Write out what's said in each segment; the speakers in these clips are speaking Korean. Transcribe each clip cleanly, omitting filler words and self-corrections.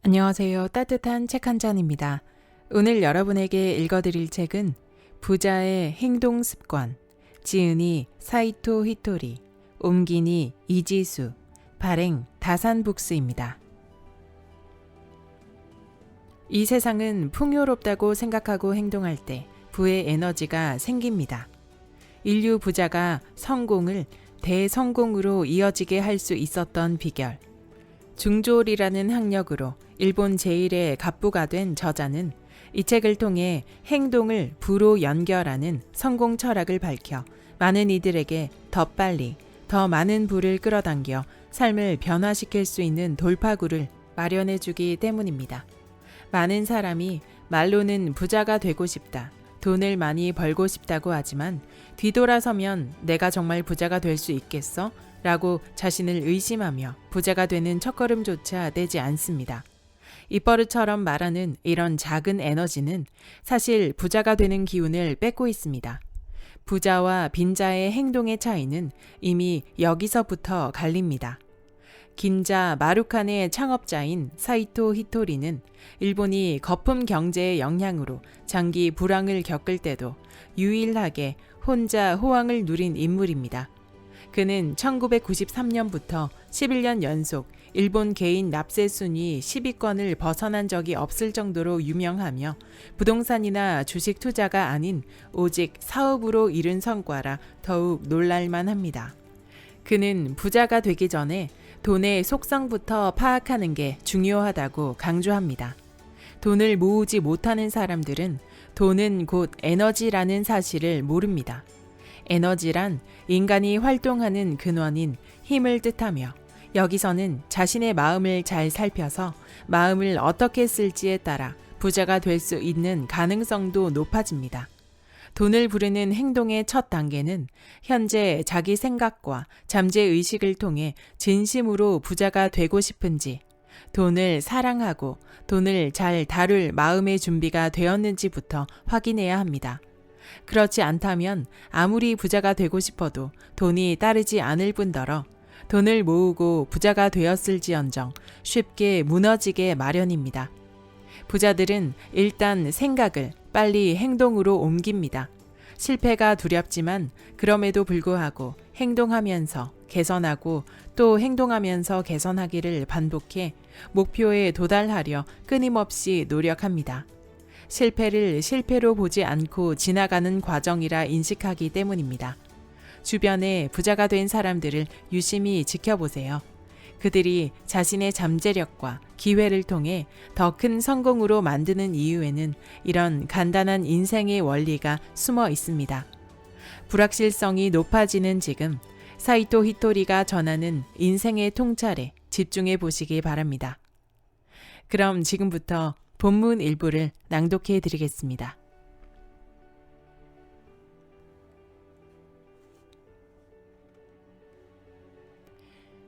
안녕하세요. 따뜻한 책 한 잔입니다. 오늘 여러분에게 읽어드릴 책은 부자의 행동 습관, 지은이 사이토 히토리, 옮기니 이지수, 발행 다산북스입니다. 이 세상은 풍요롭다고 생각하고 행동할 때 부의 에너지가 생깁니다. 인류 부자가 성공을 대성공으로 이어지게 할 수 있었던 비결. 중졸이라는 학력으로 일본 제1의 갑부가 된 저자는 이 책을 통해 행동을 부로 연결하는 성공 철학을 밝혀 많은 이들에게 더 빨리, 더 많은 부를 끌어당겨 삶을 변화시킬 수 있는 돌파구를 마련해 주기 때문입니다. 많은 사람이 말로는 부자가 되고 싶다, 돈을 많이 벌고 싶다고 하지만 뒤돌아서면 내가 정말 부자가 될 수 있겠어? 라고 자신을 의심하며 부자가 되는 첫걸음조차 떼지 않습니다. 입버릇처럼 말하는 이런 작은 에너지는 사실 부자가 되는 기운을 뺏고 있습니다. 부자와 빈자의 행동의 차이는 이미 여기서부터 갈립니다. 긴자 마루칸의 창업자인 사이토 히토리는 일본이 거품 경제의 영향으로 장기 불황을 겪을 때도 유일하게 혼자 호황을 누린 인물입니다. 그는 1993년부터 11년 연속 일본 개인 납세 순위 10위권을 벗어난 적이 없을 정도로 유명하며 부동산이나 주식 투자가 아닌 오직 사업으로 이룬 성과라 더욱 놀랄만 합니다. 그는 부자가 되기 전에 돈의 속성부터 파악하는 게 중요하다고 강조합니다. 돈을 모으지 못하는 사람들은 돈은 곧 에너지라는 사실을 모릅니다. 에너지란 인간이 활동하는 근원인 힘을 뜻하며 여기서는 자신의 마음을 잘 살펴서 마음을 어떻게 쓸지에 따라 부자가 될 수 있는 가능성도 높아집니다. 돈을 부르는 행동의 첫 단계는 현재 자기 생각과 잠재의식을 통해 진심으로 부자가 되고 싶은지, 돈을 사랑하고 돈을 잘 다룰 마음의 준비가 되었는지부터 확인해야 합니다. 그렇지 않다면 아무리 부자가 되고 싶어도 돈이 따르지 않을 뿐더러 돈을 모으고 부자가 되었을지언정 쉽게 무너지게 마련입니다. 부자들은 일단 생각을 빨리 행동으로 옮깁니다. 실패가 두렵지만 그럼에도 불구하고 행동하면서 개선하고 또 행동하면서 개선하기를 반복해 목표에 도달하려 끊임없이 노력합니다. 실패를 실패로 보지 않고 지나가는 과정이라 인식하기 때문입니다. 주변에 부자가 된 사람들을 유심히 지켜보세요. 그들이 자신의 잠재력과 기회를 통해 더 큰 성공으로 만드는 이유에는 이런 간단한 인생의 원리가 숨어 있습니다. 불확실성이 높아지는 지금, 사이토 히토리가 전하는 인생의 통찰에 집중해 보시기 바랍니다. 그럼 지금부터 본문 일부를 낭독해 드리겠습니다.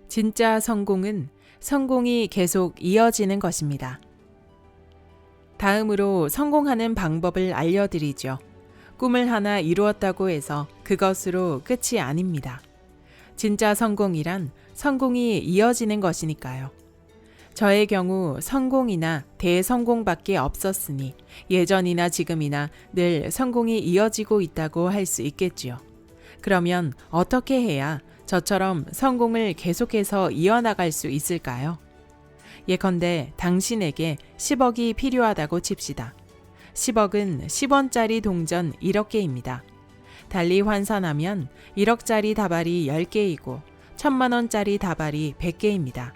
진짜 성공은 성공이 계속 이어지는 것입니다. 다음으로 성공하는 방법을 알려드리죠. 꿈을 하나 이루었다고 해서 그것으로 끝이 아닙니다. 진짜 성공이란 성공이 이어지는 것이니까요. 저의 경우 성공이나 대성공밖에 없었으니 예전이나 지금이나 늘 성공이 이어지고 있다고 할 수 있겠지요. 그러면 어떻게 해야 저처럼 성공을 계속해서 이어나갈 수 있을까요? 예컨대 당신에게 10억이 필요하다고 칩시다. 10억은 10원짜리 동전 1억 개입니다. 달리 환산하면 1억짜리 다발이 10개이고 1000만원짜리 다발이 100개입니다.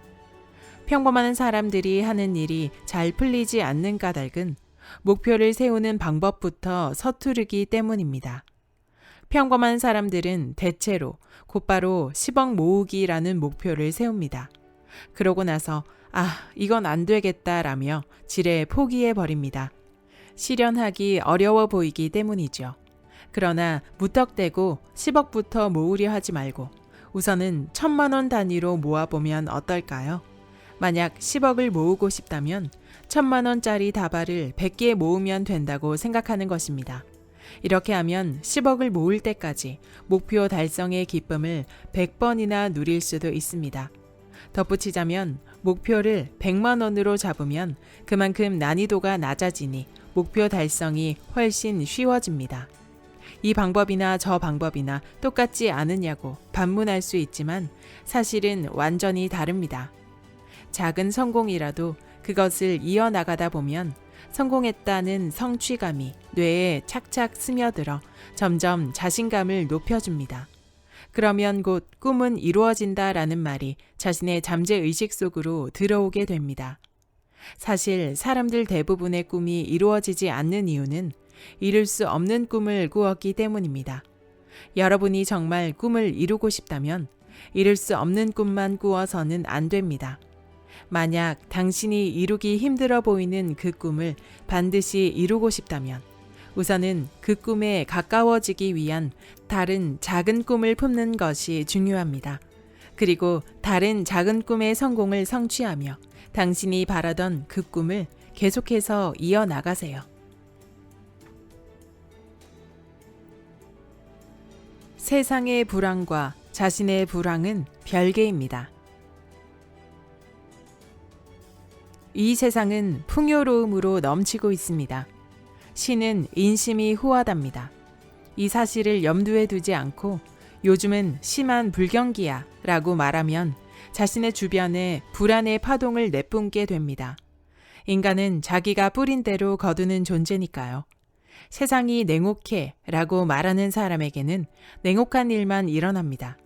평범한 사람들이 하는 일이 잘 풀리지 않는 까닭은 목표를 세우는 방법부터 서투르기 때문입니다. 평범한 사람들은 대체로 곧바로 10억 모으기라는 목표를 세웁니다. 그러고 나서 이건 안 되겠다라며 지레 포기해버립니다. 실현하기 어려워 보이기 때문이죠. 그러나 무턱대고 10억부터 모으려 하지 말고 우선은 1000만원 단위로 모아보면 어떨까요? 만약 10억을 모으고 싶다면 1000만원짜리 다발을 100개 모으면 된다고 생각하는 것입니다. 이렇게 하면 10억을 모을 때까지 목표 달성의 기쁨을 100번이나 누릴 수도 있습니다. 덧붙이자면 목표를 100만 원으로 잡으면 그만큼 난이도가 낮아지니 목표 달성이 훨씬 쉬워집니다. 이 방법이나 저 방법이나 똑같지 않으냐고 반문할 수 있지만 사실은 완전히 다릅니다. 작은 성공이라도 그것을 이어나가다 보면 성공했다는 성취감이 뇌에 착착 스며들어 점점 자신감을 높여줍니다. 그러면 곧 꿈은 이루어진다라는 말이 자신의 잠재의식 속으로 들어오게 됩니다. 사실 사람들 대부분의 꿈이 이루어지지 않는 이유는 이룰 수 없는 꿈을 꾸었기 때문입니다. 여러분이 정말 꿈을 이루고 싶다면 이룰 수 없는 꿈만 꾸어서는 안 됩니다. 만약 당신이 이루기 힘들어 보이는 그 꿈을 반드시 이루고 싶다면 우선은 그 꿈에 가까워지기 위한 다른 작은 꿈을 품는 것이 중요합니다. 그리고 다른 작은 꿈의 성공을 성취하며 당신이 바라던 그 꿈을 계속해서 이어나가세요. 세상의 불황과 자신의 불황은 별개입니다. 이 세상은 풍요로움으로 넘치고 있습니다. 신은 인심이 후하답니다. 이 사실을 염두에 두지 않고 요즘은 심한 불경기야 라고 말하면 자신의 주변에 불안의 파동을 내뿜게 됩니다. 인간은 자기가 뿌린 대로 거두는 존재니까요. 세상이 냉혹해 라고 말하는 사람에게는 냉혹한 일만 일어납니다.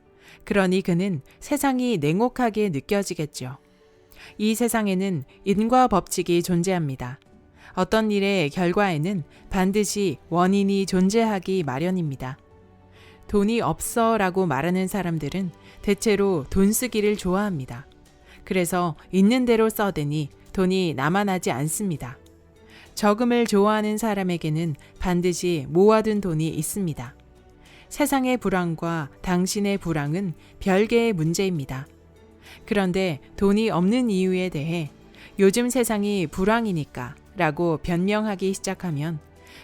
그러니 그는 세상이 냉혹하게 느껴지겠죠. 이 세상에는 인과 법칙이 존재합니다. 어떤 일의 결과에는 반드시 원인이 존재하기 마련입니다. 돈이 없어 라고 말하는 사람들은 대체로 돈 쓰기를 좋아합니다. 그래서 있는 대로 써대니 돈이 남아나지 않습니다. 저금을 좋아하는 사람에게는 반드시 모아둔 돈이 있습니다. 세상의 불황과 당신의 불황은 별개의 문제입니다. 그런데 돈이 없는 이유에 대해 요즘 세상이 불황이니까 라고 변명하기 시작하면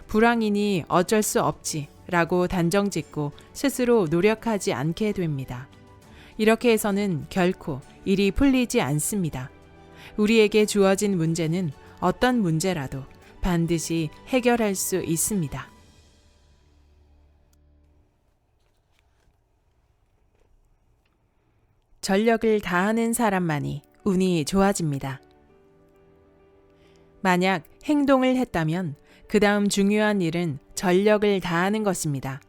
불황이니 어쩔 수 없지 라고 단정짓고 스스로 노력하지 않게 됩니다. 이렇게 해서는 결코 일이 풀리지 않습니다. 우리에게 주어진 문제는 어떤 문제라도 반드시 해결할 수 있습니다. 전력을 다하는 사람만이 운이 좋아집니다. 만약 행동을 했다면 그 다음 중요한 일은 전력을 다하는 것입니다.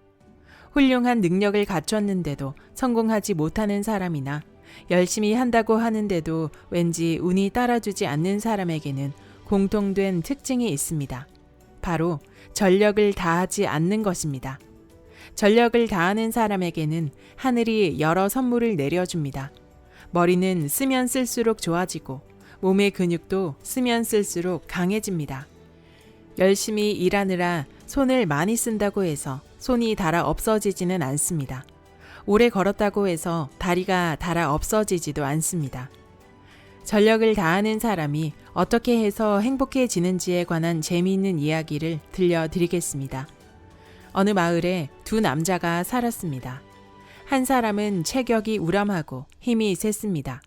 훌륭한 능력을 갖췄는데도 성공하지 못하는 사람이나 열심히 한다고 하는데도 왠지 운이 따라주지 않는 사람에게는 공통된 특징이 있습니다. 바로 전력을 다하지 않는 것입니다. 전력을 다하는 사람에게는 하늘이 여러 선물을 내려줍니다. 머리는 쓰면 쓸수록 좋아지고 몸의 근육도 쓰면 쓸수록 강해집니다. 열심히 일하느라 손을 많이 쓴다고 해서 손이 닳아 없어지지는 않습니다. 오래 걸었다고 해서 다리가 닳아 없어지지도 않습니다. 전력을 다하는 사람이 어떻게 해서 행복해지는지에 관한 재미있는 이야기를 들려드리겠습니다. 어느 마을에 두 남자가 살았습니다. 한 사람은 체격이 우람하고 힘이 셌습니다.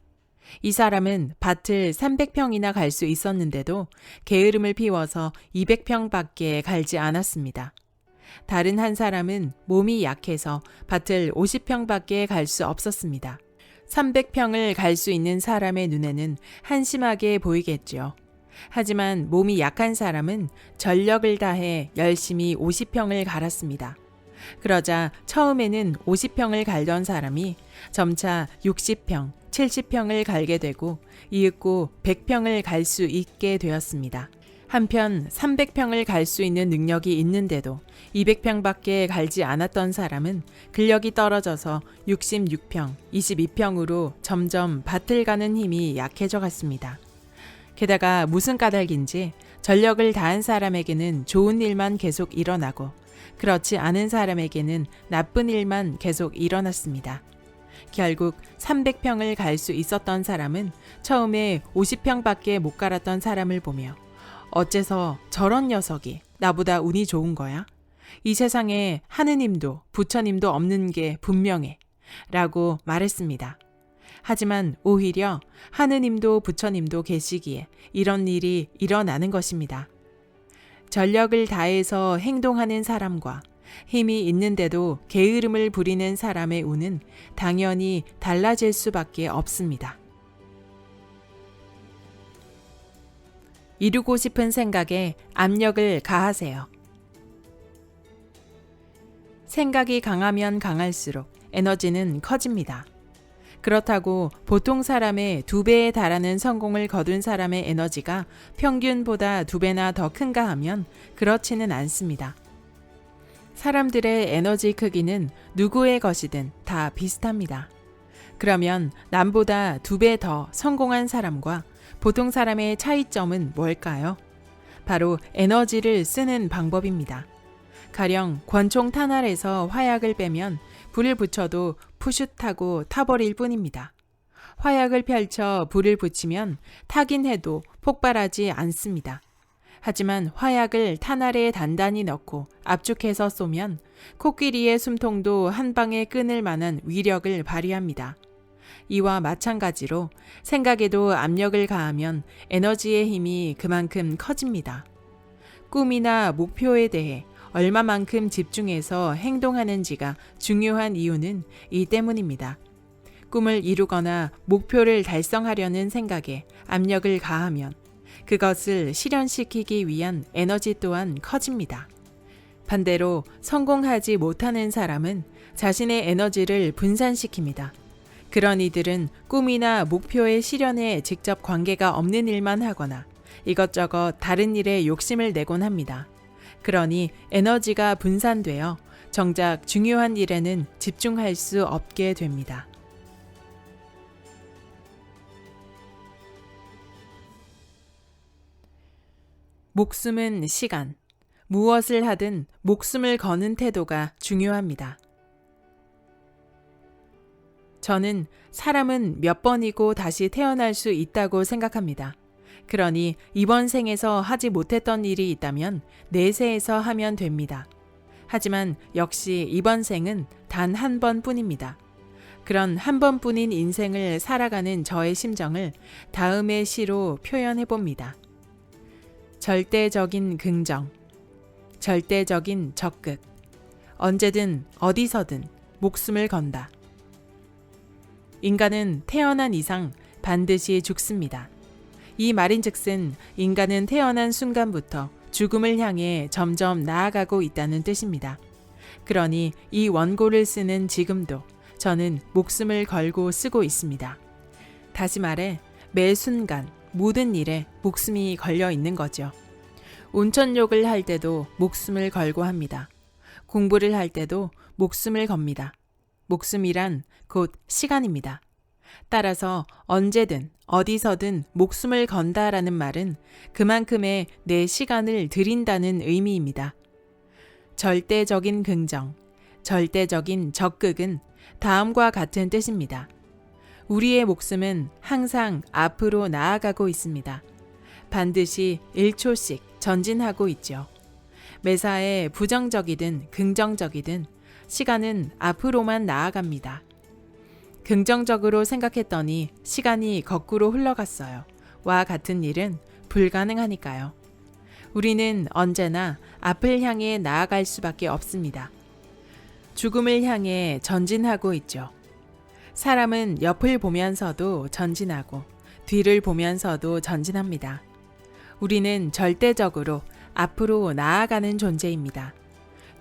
이 사람은 밭을 300평이나 갈 수 있었는데도 게으름을 피워서 200평밖에 갈지 않았습니다. 다른 한 사람은 몸이 약해서 밭을 50평밖에 갈 수 없었습니다. 300평을 갈 수 있는 사람의 눈에는 한심하게 보이겠죠. 하지만 몸이 약한 사람은 전력을 다해 열심히 50평을 갈았습니다. 그러자 처음에는 50평을 갈던 사람이 점차 60평, 70평을 갈게 되고 이윽고 100평을 갈 수 있게 되었습니다. 한편 300평을 갈 수 있는 능력이 있는데도 200평밖에 갈지 않았던 사람은 근력이 떨어져서 66평, 22평으로 점점 밭을 가는 힘이 약해져 갔습니다. 게다가 무슨 까닭인지 전력을 다한 사람에게는 좋은 일만 계속 일어나고 그렇지 않은 사람에게는 나쁜 일만 계속 일어났습니다. 결국 300평을 갈 수 있었던 사람은 처음에 50평밖에 못 갈았던 사람을 보며 어째서 저런 녀석이 나보다 운이 좋은 거야? 이 세상에 하느님도 부처님도 없는 게 분명해 라고 말했습니다. 하지만 오히려 하느님도 부처님도 계시기에 이런 일이 일어나는 것입니다. 전력을 다해서 행동하는 사람과 힘이 있는데도 게으름을 부리는 사람의 운은 당연히 달라질 수밖에 없습니다. 이루고 싶은 생각에 압력을 가하세요. 생각이 강하면 강할수록 에너지는 커집니다. 그렇다고 보통 사람의 2배에 달하는 성공을 거둔 사람의 에너지가 평균보다 2배나 더 큰가 하면 그렇지는 않습니다. 사람들의 에너지 크기는 누구의 것이든 다 비슷합니다. 그러면 남보다 2배 더 성공한 사람과 보통 사람의 차이점은 뭘까요? 바로 에너지를 쓰는 방법입니다. 가령 권총 탄알에서 화약을 빼면 불을 붙여도 푸슛하고 타버릴 뿐입니다. 화약을 펼쳐 불을 붙이면 타긴 해도 폭발하지 않습니다. 하지만 화약을 탄알에 단단히 넣고 압축해서 쏘면 코끼리의 숨통도 한 방에 끊을 만한 위력을 발휘합니다. 이와 마찬가지로 생각에도 압력을 가하면 에너지의 힘이 그만큼 커집니다. 꿈이나 목표에 대해 얼마만큼 집중해서 행동하는지가 중요한 이유는 이 때문입니다. 꿈을 이루거나 목표를 달성하려는 생각에 압력을 가하면 그것을 실현시키기 위한 에너지 또한 커집니다. 반대로 성공하지 못하는 사람은 자신의 에너지를 분산시킵니다. 그런 이들은 꿈이나 목표의 실현에 직접 관계가 없는 일만 하거나 이것저것 다른 일에 욕심을 내곤 합니다. 그러니 에너지가 분산되어 정작 중요한 일에는 집중할 수 없게 됩니다. 목숨은 시간. 무엇을 하든 목숨을 거는 태도가 중요합니다. 저는 사람은 몇 번이고 다시 태어날 수 있다고 생각합니다. 그러니 이번 생에서 하지 못했던 일이 있다면 내세에서 하면 됩니다. 하지만 역시 이번 생은 단 한 번뿐입니다. 그런 한 번뿐인 인생을 살아가는 저의 심정을 다음의 시로 표현해 봅니다. 절대적인 긍정, 절대적인 적극, 언제든 어디서든 목숨을 건다. 인간은 태어난 이상 반드시 죽습니다. 이 말인즉슨 인간은 태어난 순간부터 죽음을 향해 점점 나아가고 있다는 뜻입니다. 그러니 이 원고를 쓰는 지금도 저는 목숨을 걸고 쓰고 있습니다. 다시 말해 매 순간 모든 일에 목숨이 걸려 있는 거죠. 온천욕을 할 때도 목숨을 걸고 합니다. 공부를 할 때도 목숨을 겁니다. 목숨이란 곧 시간입니다. 따라서 언제든 어디서든 목숨을 건다라는 말은 그만큼의 내 시간을 드린다는 의미입니다. 절대적인 긍정, 절대적인 적극은 다음과 같은 뜻입니다. 우리의 목숨은 항상 앞으로 나아가고 있습니다. 반드시 1초씩 전진하고 있죠. 매사에 부정적이든 긍정적이든 시간은 앞으로만 나아갑니다. 긍정적으로 생각했더니 시간이 거꾸로 흘러갔어요. 와 같은 일은 불가능하니까요. 우리는 언제나 앞을 향해 나아갈 수밖에 없습니다. 죽음을 향해 전진하고 있죠. 사람은 옆을 보면서도 전진하고 뒤를 보면서도 전진합니다. 우리는 절대적으로 앞으로 나아가는 존재입니다.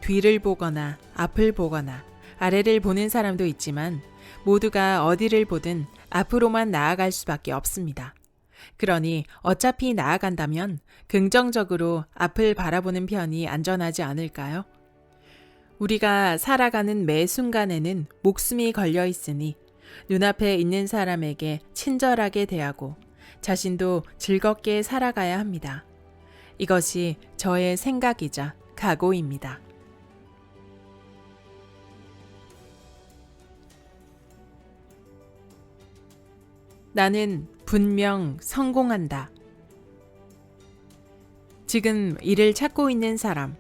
뒤를 보거나 앞을 보거나 아래를 보는 사람도 있지만 모두가 어디를 보든 앞으로만 나아갈 수밖에 없습니다. 그러니 어차피 나아간다면 긍정적으로 앞을 바라보는 편이 안전하지 않을까요? 우리가 살아가는 매 순간에는 목숨이 걸려 있으니 눈앞에 있는 사람에게 친절하게 대하고 자신도 즐겁게 살아가야 합니다. 이것이 저의 생각이자 각오입니다. 나는 분명 성공한다. 지금 일을 찾고 있는 사람,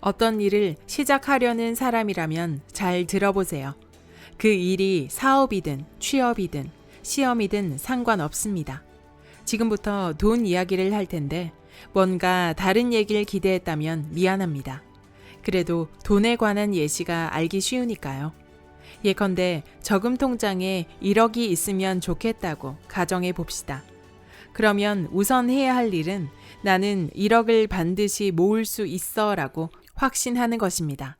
어떤 일을 시작하려는 사람이라면 잘 들어보세요. 그 일이 사업이든 취업이든 시험이든 상관없습니다. 지금부터 돈 이야기를 할 텐데 뭔가 다른 얘기를 기대했다면 미안합니다. 그래도 돈에 관한 예시가 알기 쉬우니까요. 예컨대 저금 통장에 1억이 있으면 좋겠다고 가정해 봅시다. 그러면 우선 해야 할 일은 나는 1억을 반드시 모을 수 있어 라고 확신하는 것입니다.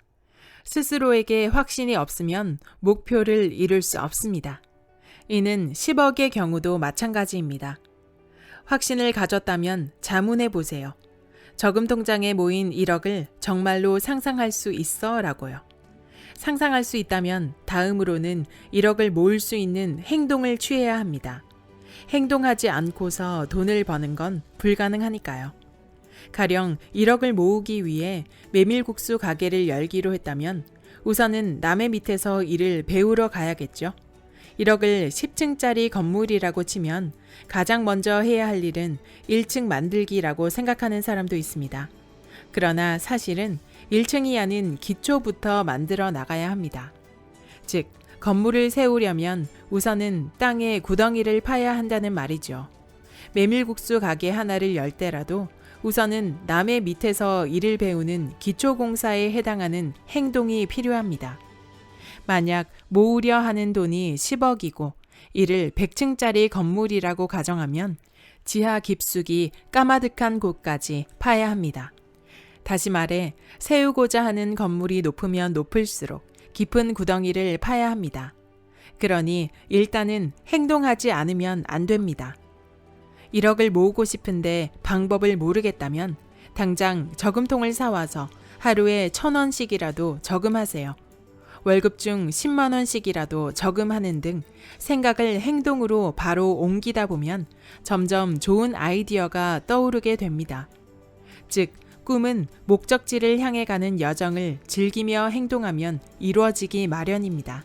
스스로에게 확신이 없으면 목표를 이룰 수 없습니다. 이는 10억의 경우도 마찬가지입니다. 확신을 가졌다면 자문해 보세요. 저금 통장에 모인 1억을 정말로 상상할 수 있어 라고요. 상상할 수 있다면 다음으로는 1억을 모을 수 있는 행동을 취해야 합니다. 행동하지 않고서 돈을 버는 건 불가능하니까요. 가령 1억을 모으기 위해 메밀국수 가게를 열기로 했다면 우선은 남의 밑에서 일을 배우러 가야겠죠. 1억을 10층짜리 건물이라고 치면 가장 먼저 해야 할 일은 1층 만들기라고 생각하는 사람도 있습니다. 그러나 사실은 1층이 아닌 기초부터 만들어 나가야 합니다. 즉, 건물을 세우려면 우선은 땅에 구덩이를 파야 한다는 말이죠. 메밀국수 가게 하나를 열 때라도 우선은 남의 밑에서 일을 배우는 기초공사에 해당하는 행동이 필요합니다. 만약 모으려 하는 돈이 10억이고 이를 100층짜리 건물이라고 가정하면 지하 깊숙이 까마득한 곳까지 파야 합니다. 다시 말해 세우고자 하는 건물이 높으면 높을수록 깊은 구덩이를 파야 합니다. 그러니 일단은 행동하지 않으면 안 됩니다. 1억을 모으고 싶은데 방법을 모르겠다면 당장 저금통을 사와서 하루에 1,000원씩이라도 저금하세요. 월급 중 10만 원씩이라도 저금하는 등 생각을 행동으로 바로 옮기다 보면 점점 좋은 아이디어가 떠오르게 됩니다. 즉, 꿈은 목적지를 향해 가는 여정을 즐기며 행동하면 이루어지기 마련입니다.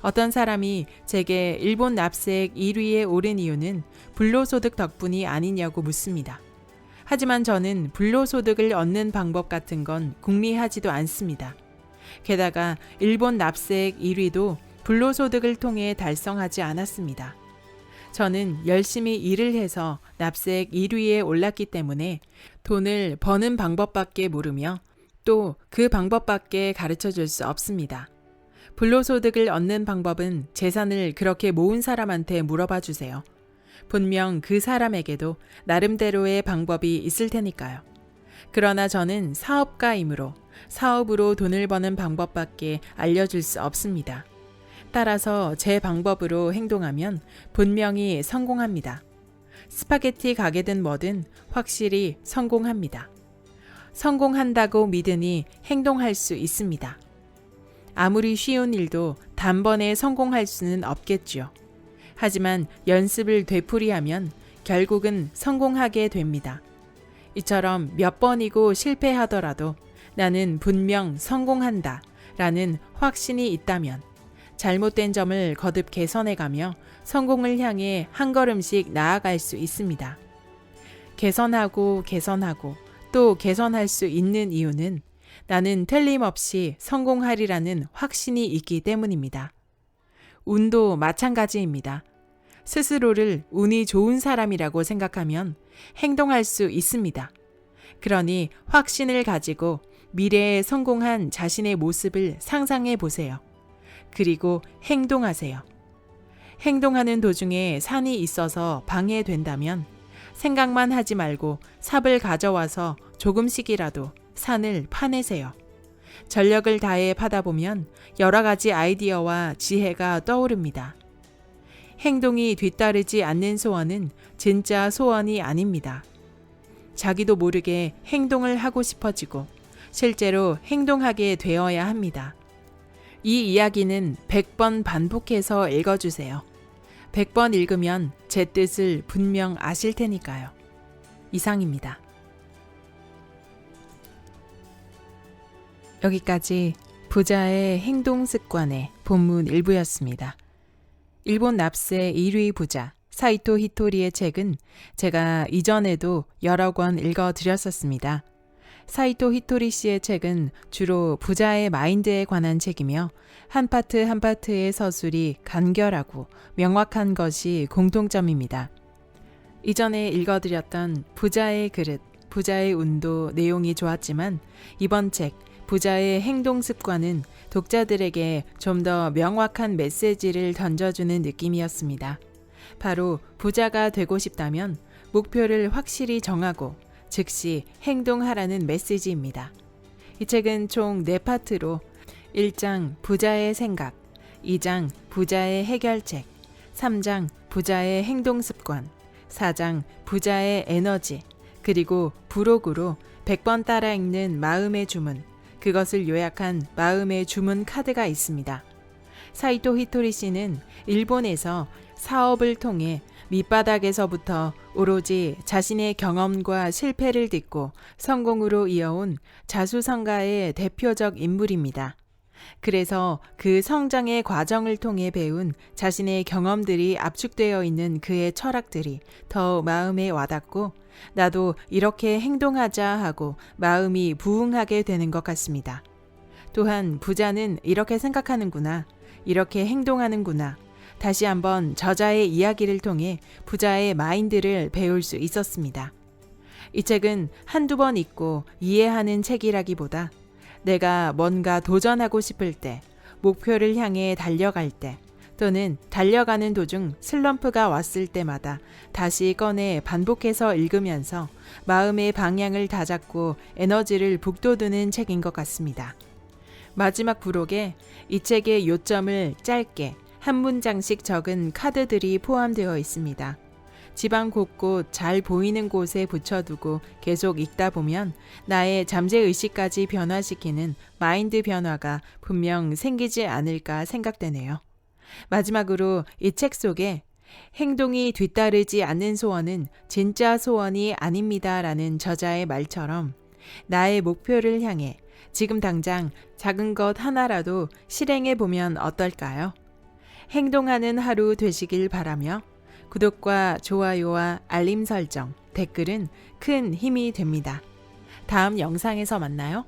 어떤 사람이 제게 일본 납세액 1위에 오른 이유는 불로소득 덕분이 아니냐고 묻습니다. 하지만 저는 불로소득을 얻는 방법 같은 건 궁리하지도 않습니다. 게다가 일본 납세액 1위도 불로소득을 통해 달성하지 않았습니다. 저는 열심히 일을 해서 납세액 1위에 올랐기 때문에 돈을 버는 방법밖에 모르며 또 그 방법밖에 가르쳐 줄 수 없습니다. 불로소득을 얻는 방법은 재산을 그렇게 모은 사람한테 물어봐 주세요. 분명 그 사람에게도 나름대로의 방법이 있을 테니까요. 그러나 저는 사업가이므로 사업으로 돈을 버는 방법밖에 알려줄 수 없습니다. 따라서 제 방법으로 행동하면 분명히 성공합니다. 스파게티 가게든 뭐든 확실히 성공합니다. 성공한다고 믿으니 행동할 수 있습니다. 아무리 쉬운 일도 단번에 성공할 수는 없겠죠. 하지만 연습을 되풀이하면 결국은 성공하게 됩니다. 이처럼 몇 번이고 실패하더라도 나는 분명 성공한다 라는 확신이 있다면 잘못된 점을 거듭 개선해가며 성공을 향해 한 걸음씩 나아갈 수 있습니다. 개선하고 또 개선할 수 있는 이유는 나는 틀림없이 성공하리라는 확신이 있기 때문입니다. 운도 마찬가지입니다. 스스로를 운이 좋은 사람이라고 생각하면 행동할 수 있습니다. 그러니 확신을 가지고 미래에 성공한 자신의 모습을 상상해 보세요. 그리고 행동하세요. 행동하는 도중에 산이 있어서 방해된다면 생각만 하지 말고 삽을 가져와서 조금씩이라도 산을 파내세요. 전력을 다해 파다 보면 여러 가지 아이디어와 지혜가 떠오릅니다. 행동이 뒤따르지 않는 소원은 진짜 소원이 아닙니다. 자기도 모르게 행동을 하고 싶어지고 실제로 행동하게 되어야 합니다. 이 이야기는 100번 반복해서 읽어주세요. 100번 읽으면 제 뜻을 분명 아실 테니까요. 이상입니다. 여기까지 부자의 행동 습관의 본문 일부였습니다. 일본 납세 1위 부자 사이토 히토리의 책은 제가 이전에도 여러 권 읽어드렸었습니다. 사이토 히토리 씨의 책은 주로 부자의 마인드에 관한 책이며 한 파트 한 파트의 서술이 간결하고 명확한 것이 공통점입니다. 이전에 읽어드렸던 부자의 그릇, 부자의 운도 내용이 좋았지만 이번 책 부자의 행동 습관은 독자들에게 좀 더 명확한 메시지를 던져주는 느낌이었습니다. 바로 부자가 되고 싶다면 목표를 확실히 정하고 즉시 행동하라는 메시지입니다. 이 책은 총 4파트로 1장 부자의 생각, 2장 부자의 해결책, 3장 부자의 행동 습관, 4장 부자의 에너지, 그리고 부록으로 100번 따라 읽는 마음의 주문, 그것을 요약한 마음의 주문 카드가 있습니다. 사이토 히토리 씨는 일본에서 사업을 통해 밑바닥에서부터 오로지 자신의 경험과 실패를 딛고 성공으로 이어온 자수성가의 대표적 인물입니다. 그래서 그 성장의 과정을 통해 배운 자신의 경험들이 압축되어 있는 그의 철학들이 더 마음에 와닿고 나도 이렇게 행동하자 하고 마음이 부응하게 되는 것 같습니다. 또한 부자는 이렇게 생각하는구나, 이렇게 행동하는구나. 다시 한번 저자의 이야기를 통해 부자의 마인드를 배울 수 있었습니다. 이 책은 한두 번 읽고 이해하는 책이라기보다 내가 뭔가 도전하고 싶을 때, 목표를 향해 달려갈 때, 또는 달려가는 도중 슬럼프가 왔을 때마다 다시 꺼내 반복해서 읽으면서 마음의 방향을 다잡고 에너지를 북돋우는 책인 것 같습니다. 마지막 부록에 이 책의 요점을 짧게 한 문장씩 적은 카드들이 포함되어 있습니다. 집안 곳곳 잘 보이는 곳에 붙여두고 계속 읽다 보면 나의 잠재의식까지 변화시키는 마인드 변화가 분명 생기지 않을까 생각되네요. 마지막으로 이 책 속에 행동이 뒤따르지 않는 소원은 진짜 소원이 아닙니다 라는 저자의 말처럼 나의 목표를 향해 지금 당장 작은 것 하나라도 실행해 보면 어떨까요? 행동하는 하루 되시길 바라며 구독과 좋아요와 알림 설정, 댓글은 큰 힘이 됩니다. 다음 영상에서 만나요.